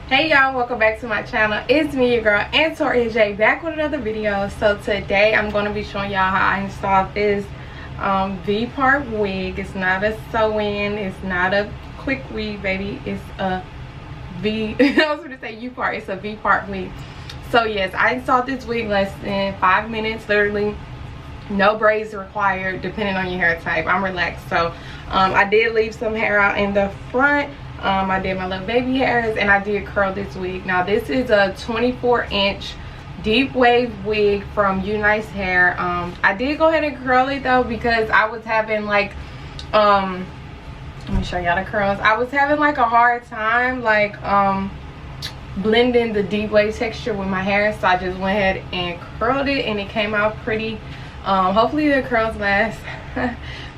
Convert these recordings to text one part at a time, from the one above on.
Hey y'all, welcome back to my channel. It's me, your girl Antoria J, back with another video. So today I'm going to be showing y'all how I installed this V-part wig. It's not a sew-in, it's not a quick weave, baby. It's a V, I was going to say U-part, it's a V-part wig. So yes, I installed this wig less than 5 minutes, literally. No braids required depending on your hair type. I'm relaxed. So I did leave some hair out in the front. I did my little baby hairs and I did curl this wig. Now this is a 24-inch deep wave wig from UNice hair. I did go ahead and curl it though because I was having like let me show y'all the curls. I was having like a hard time like blending the deep wave texture with my hair, so I just went ahead and curled it and it came out pretty. Hopefully the curls last.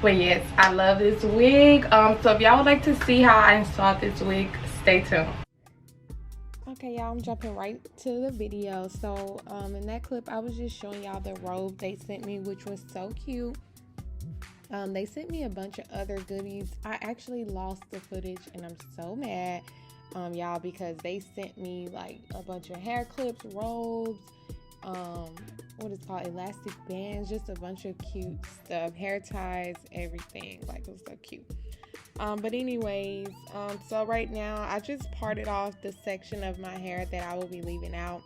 But yes, I love this wig. So if y'all would like to see how I installed this wig, stay tuned. Okay y'all, I'm jumping right to the video. So in that clip I was just showing y'all the robe they sent me, which was so cute. They sent me a bunch of other goodies. I actually lost the footage and I'm so mad y'all, because they sent me like a bunch of hair clips, robes, what is called elastic bands, just a bunch of cute stuff, hair ties, everything. Like, it was so cute. But anyways, so right now I just parted off the section of my hair that I will be leaving out,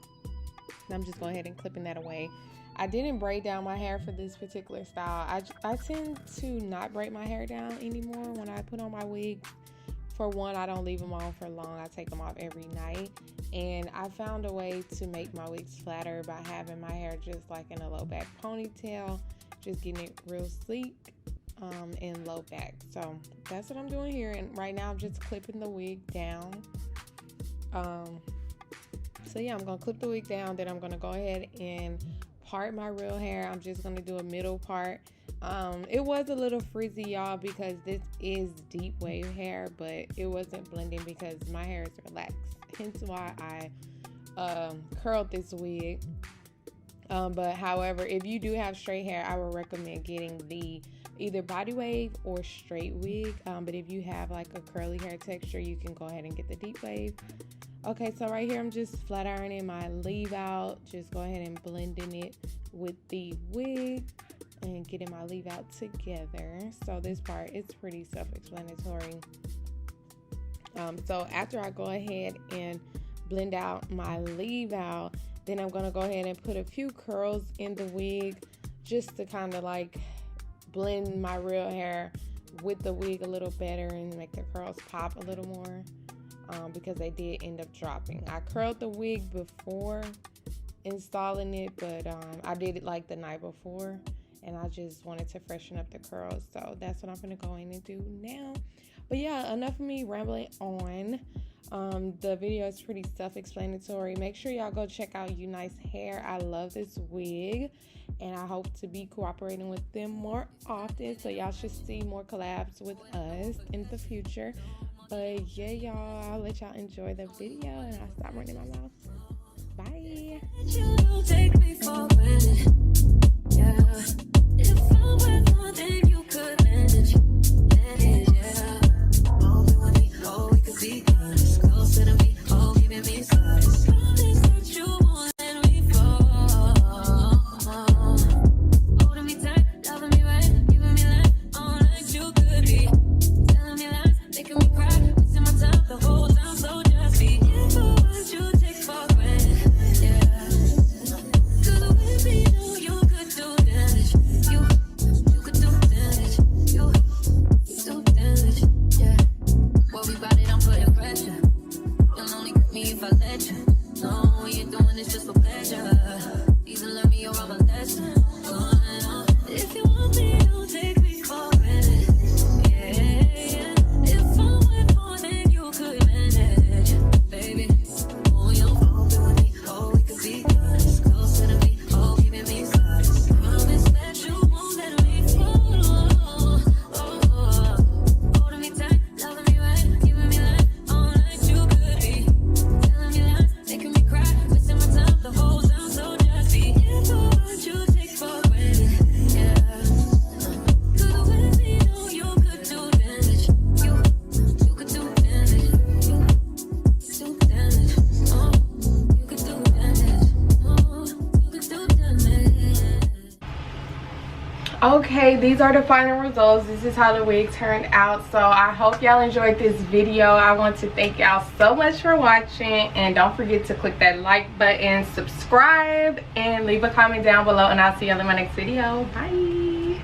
and I'm just going ahead and clipping that away. I didn't braid down my hair for this particular style. I tend to not braid my hair down anymore when I put on my wigs. For one, I don't leave them on for long. I take them off every night. And I found a way to make my wigs flatter by having my hair just like in a low back ponytail. Just getting it real sleek and low back. So that's what I'm doing here. And right now I'm just clipping the wig down. So yeah, I'm going to clip the wig down. Then I'm going to go ahead and part my real hair. I'm just going to do a middle part. It was a little frizzy, y'all, because this is deep wave hair, but it wasn't blending because my hair is relaxed, hence why I curled this wig. But however, if you do have straight hair, I would recommend getting the either body wave or straight wig. But if you have like a curly hair texture, you can go ahead and get the deep wave. Okay, so right here I'm just flat ironing my leave out, just go ahead and blending it with the wig and getting my leave out together. So this part is pretty self-explanatory. So after I go ahead and blend out my leave out, then I'm gonna go ahead and put a few curls in the wig just to kind of like blend my real hair with the wig a little better and make the curls pop a little more, because they did end up dropping. I curled the wig before installing it, but I did it like the night before and I just wanted to freshen up the curls, so that's what I'm gonna go in and do now. But yeah, enough of me rambling on. The video is pretty self-explanatory. Make sure y'all go check out UNice hair. I love this wig and I hope to be cooperating with them more often, so y'all should see more collabs with us in the future. But yeah y'all, I'll let y'all enjoy the video and I'll stop running my mouth. Bye. You take me for granted. Yeah. If I'm with one, then you could manage. Yeah. Oh, we want me, oh, we could be honest. Closer to me, oh, giving me size. Promise that you won't let me fall. Holding me tight, loving me right, giving me life, all like you could be. Telling me lies, making me cry, wasting my time the whole time, so just be. If I was you, take for granted. Yeah. Cause with me, know you could do damage. You could do damage. You do damage. Yeah. Worry about it, I'm putting pressure. You'll only get me if I let you. Okay, these are the final results. This is how the wig turned out. So I hope y'all enjoyed this video. I want to thank y'all so much for watching, and don't forget to click that like button, subscribe, and leave a comment down below, and I'll see y'all in my next video. Bye.